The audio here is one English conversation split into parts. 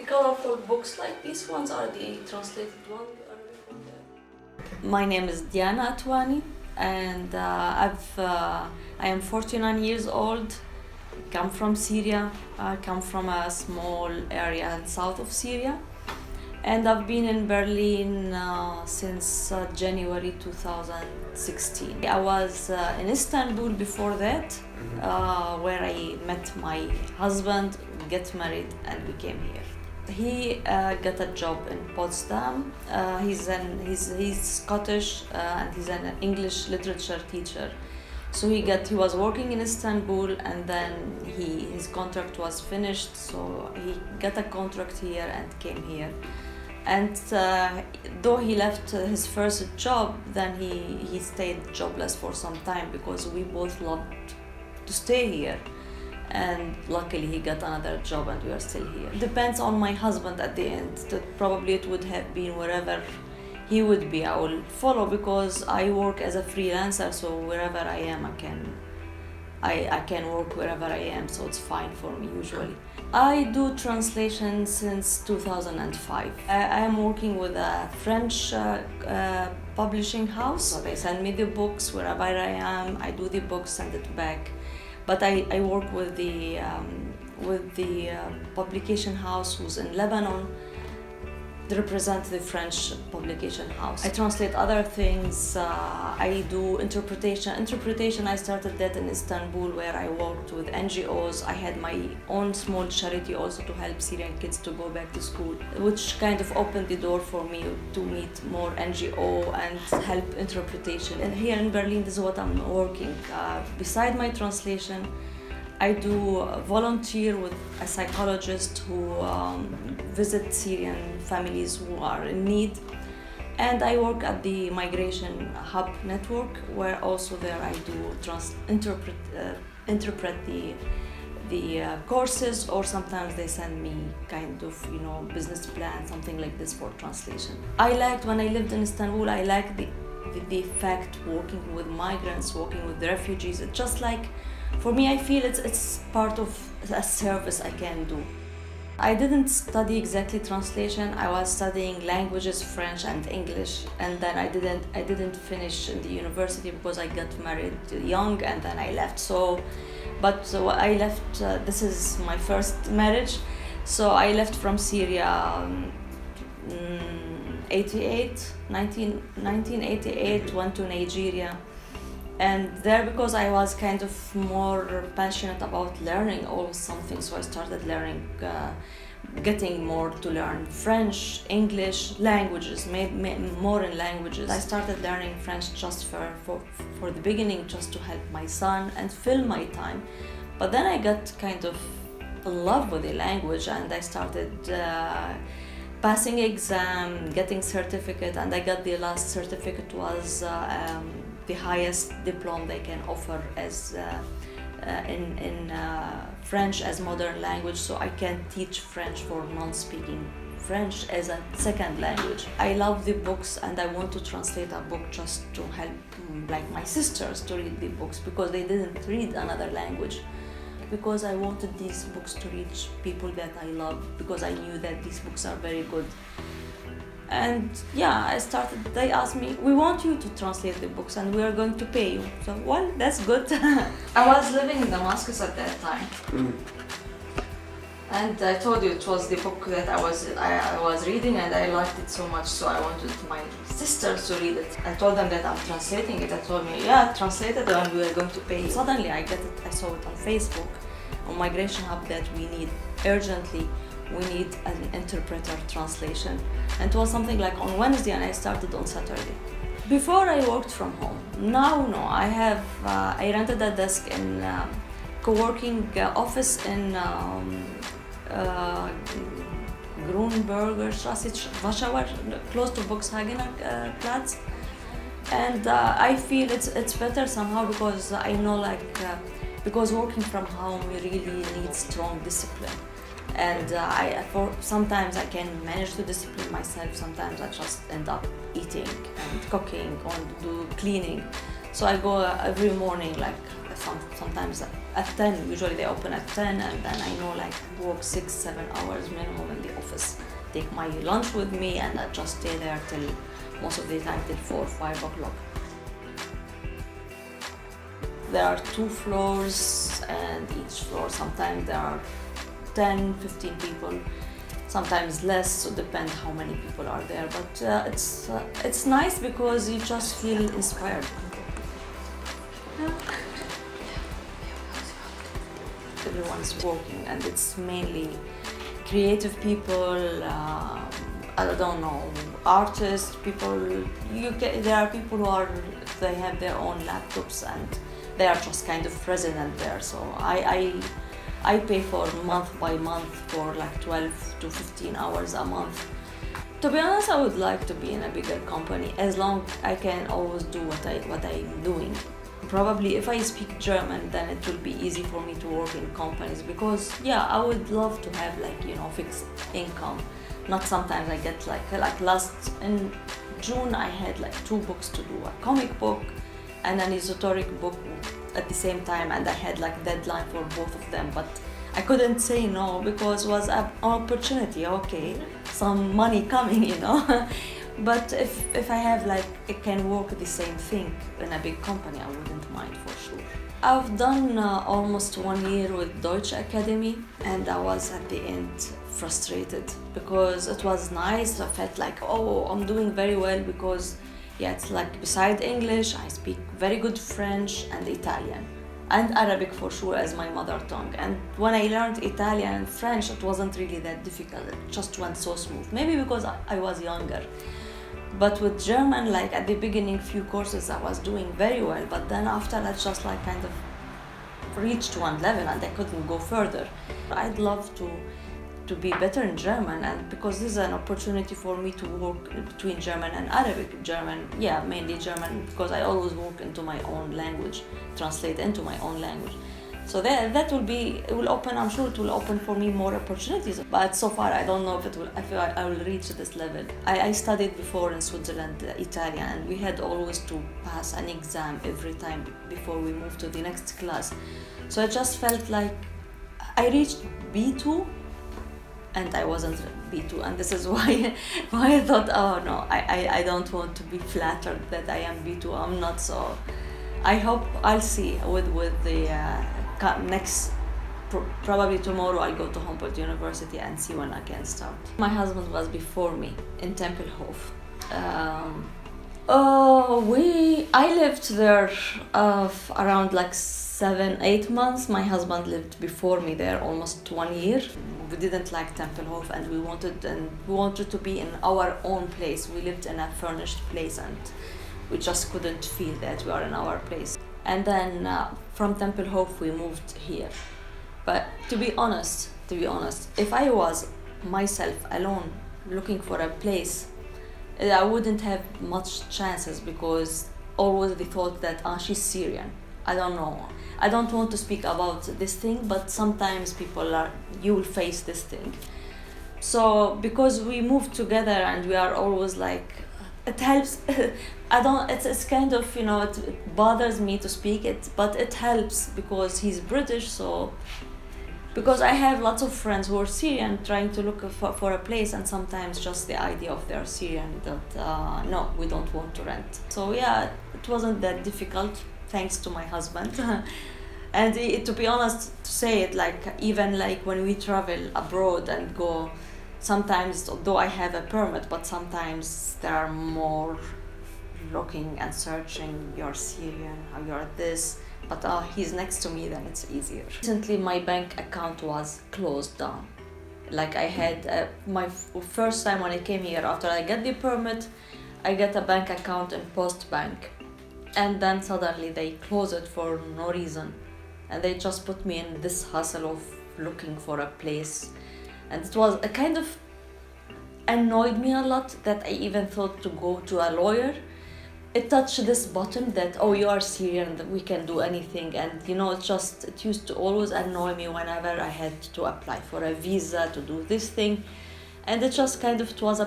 colorful books like these ones are the translated ones. My name is Diana Atwani, and I am 49 years old. Come from Syria. I come from a small area in south of Syria, and I've been in Berlin since January 2016. I was in Istanbul before that, where I met my husband, get married, and we came here. He got a job in Potsdam. He's Scottish and he's an English literature teacher. So he was working in Istanbul, and then his contract was finished. So he got a contract here and came here. And though he left his first job, then he stayed jobless for some time because we both loved to stay here. And luckily he got another job and we are still here. Depends on my husband at the end. Probably it would have been wherever he would be, I will follow, because I work as a freelancer, so wherever I am I can work wherever I am, so it's fine for me usually. I do translation since 2005. I am working with a French publishing house. So they send me the books wherever I am, I do the books, send it back. But I work with the publication house who's in Lebanon. They represent the French publication house. I translate other things. I do interpretation. Interpretation, I started that in Istanbul, where I worked with NGOs. I had my own small charity also to help Syrian kids to go back to school, which kind of opened the door for me to meet more NGO and help interpretation. And here in Berlin, this is what I'm working. Beside my translation, I do volunteer with a psychologist who visits Syrian families who are in need. And I work at the Migration Hub network, where also there I do interpret the courses, or sometimes they send me kind of, business plan, something like this for translation. I liked, when I lived in Istanbul, I liked the fact working with migrants, working with the refugees. It's just like, for me, I feel it's part of a service I can do. I didn't study exactly translation. I was studying languages, French and English, and then I didn't finish in the university because I got married young and then I left. But I left. This is my first marriage, so I left from Syria. 1988, went to Nigeria. And there, because I was kind of more passionate about learning always something, so I started learning, getting more to learn French, English, languages, more in languages. I started learning French just for the beginning, just to help my son and fill my time. But then I got kind of in love with the language, and I started passing exam, getting certificate, and I got the last certificate was the highest diploma they can offer as in French as modern language, so I can teach French for non-speaking French as a second language. I love the books, and I want to translate a book just to help like my sisters to read the books, because they didn't read another language. Because I wanted these books to reach people that I love, because I knew that these books are very good. And yeah, they asked me, we want you to translate the books and we are going to pay you. So, well, that's good. I was living in Damascus at that time. And I told you it was the book that I was reading, and I liked it so much, so I wanted my sisters to read it. I told them that I'm translating it. I told me, yeah, translate it and we are going to pay you. Suddenly I saw it on Facebook, on Migration Hub, that we need an interpreter translation. And it was something like on Wednesday, and I started on Saturday. Before I worked from home. Now, no, I rented a desk in co-working office in Grunberger Straße, Warschauer, close to Volkswagener Platz. And I feel it's better somehow, because I know because working from home you really need strong discipline. And sometimes I can manage to discipline myself, sometimes I just end up eating and cooking or do cleaning. So I go every morning, sometimes at 10. Usually they open at 10, and then I know like work 6-7 hours minimum in the office. Take my lunch with me, and I just stay there till most of the time till 4-5 o'clock. There are 2 floors, and each floor sometimes there are 10-15 people, sometimes less, so depends how many people are there. But it's nice because you just feel inspired. Everyone's working, and it's mainly creative people. I don't know, artists, people. There are people who they have their own laptops and they are just kind of resident there. So I pay for month by month for like 12 to 15 hours a month. To be honest, I would like to be in a bigger company as long I can always do what I'm doing. Probably if I speak German, then it will be easy for me to work in companies, because yeah, I would love to have like, you know, fixed income. Not sometimes I get like in June I had like 2 books to do, a comic book and an esoteric book at the same time, and I had like deadline for both of them, but I couldn't say no because it was an opportunity. Okay, some money coming, you know. But if I have like, it can work the same thing in a big company, I wouldn't mind for sure. I've done almost 1 year with Deutsche Academy, and I was at the end frustrated because it was nice. I felt like, oh, I'm doing very well because yeah, it's like beside English, I speak very good French and Italian. And Arabic for sure as my mother tongue. And when I learned Italian and French, it wasn't really that difficult. It just went so smooth. Maybe because I was younger. But with German, like at the beginning, few courses I was doing very well. But then after that, just like kind of reached one level and I couldn't go further. I'd love to be better in German, and because this is an opportunity for me to work between German and Arabic. German, yeah, mainly German, because I always work into my own language, translate into my own language. So that will open, I'm sure it will open for me more opportunities. But so far, I don't know if I will reach this level. I studied before in Switzerland, Italian, and we had always to pass an exam every time before we moved to the next class. So I just felt like I reached B2, and I wasn't B2, and this is why I thought, oh no, I don't want to be flattered that I am B2. I'm not. So I hope I'll see with the next, probably tomorrow I'll go to Humboldt University and see when I can start. My husband was before me in Tempelhof. I lived there around like 7-8 months. My husband lived before me there almost 1 year. We didn't like Tempelhof, and we wanted to be in our own place. We lived in a furnished place, and we just couldn't feel that we are in our place. And then from Tempelhof we moved here. But to be honest, if I was myself alone looking for a place, I wouldn't have much chances, because always the thought that she's Syrian. I don't know. I don't want to speak about this thing, but sometimes you will face this thing. So because we moved together and we are always like, it helps. It's kind of, you know, it bothers me to speak it, but it helps because he's British. So because I have lots of friends who are Syrian trying to look for a place, and sometimes just the idea of they're Syrian that no, we don't want to rent. So yeah, it wasn't that difficult, thanks to my husband. And to be honest, to say it, like even like when we travel abroad and go, sometimes, although I have a permit, but sometimes there are more looking and searching, you're Syrian, or you're this, but he's next to me, then it's easier. Recently my bank account was closed down. Like I had my first time when I came here, after I get the permit, I get a bank account in Post Bank, and then suddenly they close it for no reason, and they just put me in this hustle of looking for a place. And it was a kind of annoyed me a lot that I even thought to go to a lawyer. It touched this button that, oh, you are Syrian, that we can do anything. And you know, it used to always annoy me whenever I had to apply for a visa to do this thing. And it just kind of, it was a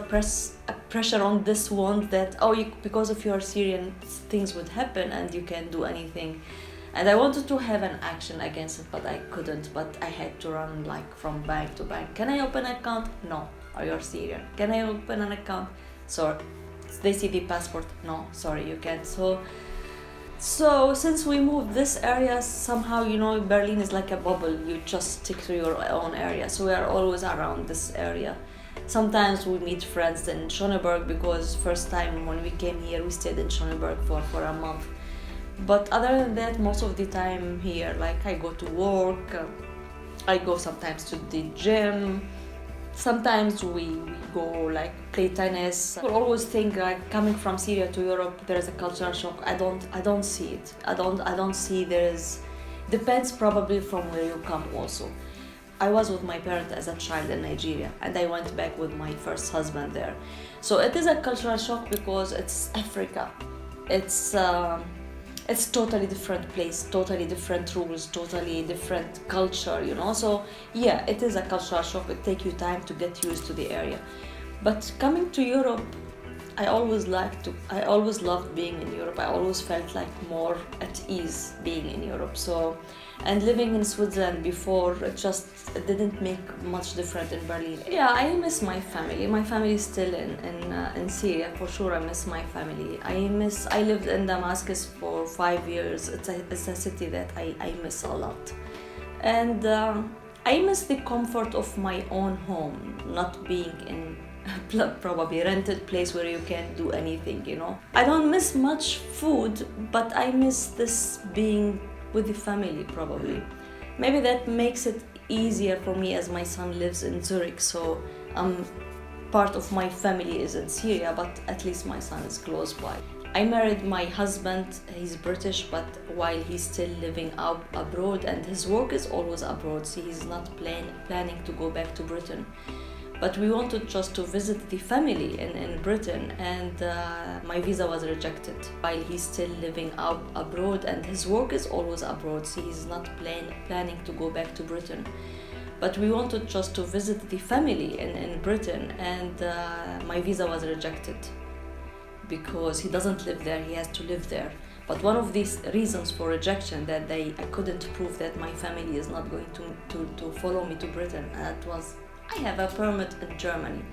pressure on this one that, oh, because if you are Syrian, things would happen and you can do anything. And I wanted to have an action against it, but I couldn't. But I had to run like from bank to bank. Can I open an account? No. Are you Syrian? Can I open an account? So they see the passport. No, sorry, you can't. So since we moved this area, somehow, you know, Berlin is like a bubble. You just stick to your own area. So we are always around this area. Sometimes we meet friends in Schöneberg, because first time when we came here, we stayed in Schöneberg for a month. But other than that, most of the time here, like I go to work, I go sometimes to the gym. Sometimes we go like play tennis. I always think like coming from Syria to Europe, there is a cultural shock. I don't see it. I don't see there is. Depends probably from where you come also. I was with my parents as a child in Nigeria, and I went back with my first husband there. So it is a cultural shock because it's Africa. It's totally different place, totally different rules, totally different culture, you know. So yeah, it is a cultural shock. It takes you time to get used to the area. But coming to Europe, I always loved being in Europe. I always felt like more at ease being in Europe. So, and living in Switzerland before, it didn't make much difference in Berlin. Yeah, I miss my family. My family is still in Syria, for sure. I miss my family. I lived in Damascus for 5 years. It's a city that I miss a lot. And I miss the comfort of my own home, not being in probably rented place where you can't do anything, you know. I don't miss much food, but I miss this being with the family probably. Maybe that makes it easier for me as my son lives in Zurich, so part of my family is in Syria, but at least my son is close by. I married my husband, he's British, but while he's still living abroad, and his work is always abroad, so he's not planning to go back to Britain. But we wanted just to visit the family in Britain, and my visa was rejected. While he's still living abroad, and his work is always abroad, so he's not planning to go back to Britain. But we wanted just to visit the family in Britain, and my visa was rejected because he doesn't live there, he has to live there. But one of these reasons for rejection that I couldn't prove that my family is not going to follow me to Britain, and that was, I have a permit in Germany.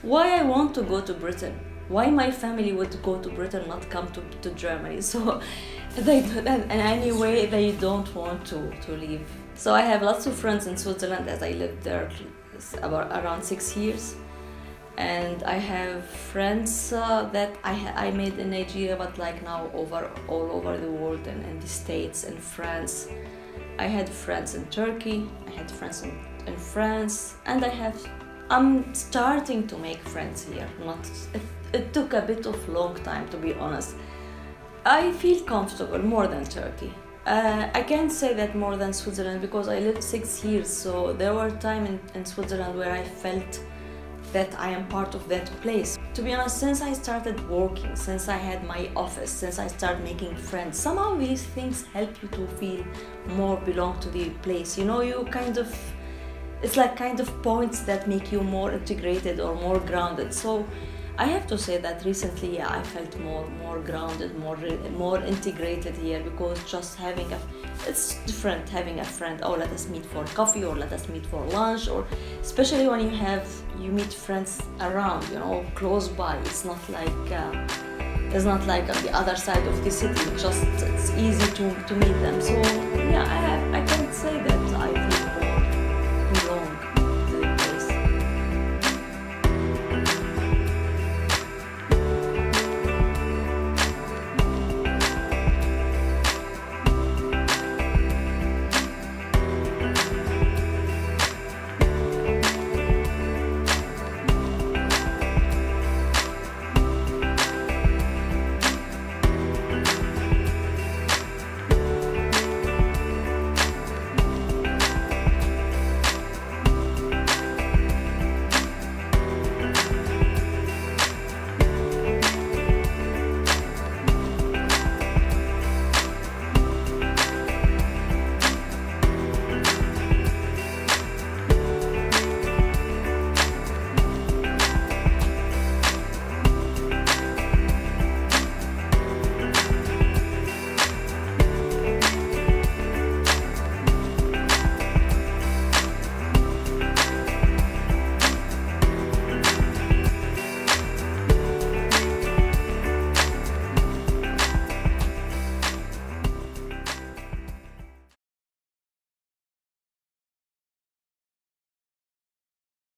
Why I want to go to Britain? Why my family would go to Britain, not come to Germany? So in any way they don't want to leave. So I have lots of friends in Switzerland, as I lived there around 6 years. And I have friends that I made in Nigeria, but like now all over the world, and in the States, in France. I had friends in Turkey, I had friends in France, and I'm starting to make friends here. It took a bit of long time, to be honest. I feel comfortable more than Turkey. I can't say that more than Switzerland because I lived 6 years, so there were times in Switzerland where I felt that I am part of that place. To be honest, since I started working, since I had my office, since I started making friends, somehow these things help you to feel more belong to the place. You know, it's like kind of points that make you more integrated or more grounded. So I have to say that recently, yeah, I felt more grounded, more integrated here, because just it's different having a friend. Oh, let us meet for coffee, or let us meet for lunch, or especially when you meet friends around, you know, close by. It's not like on the other side of the city. It's easy to meet them. So yeah, I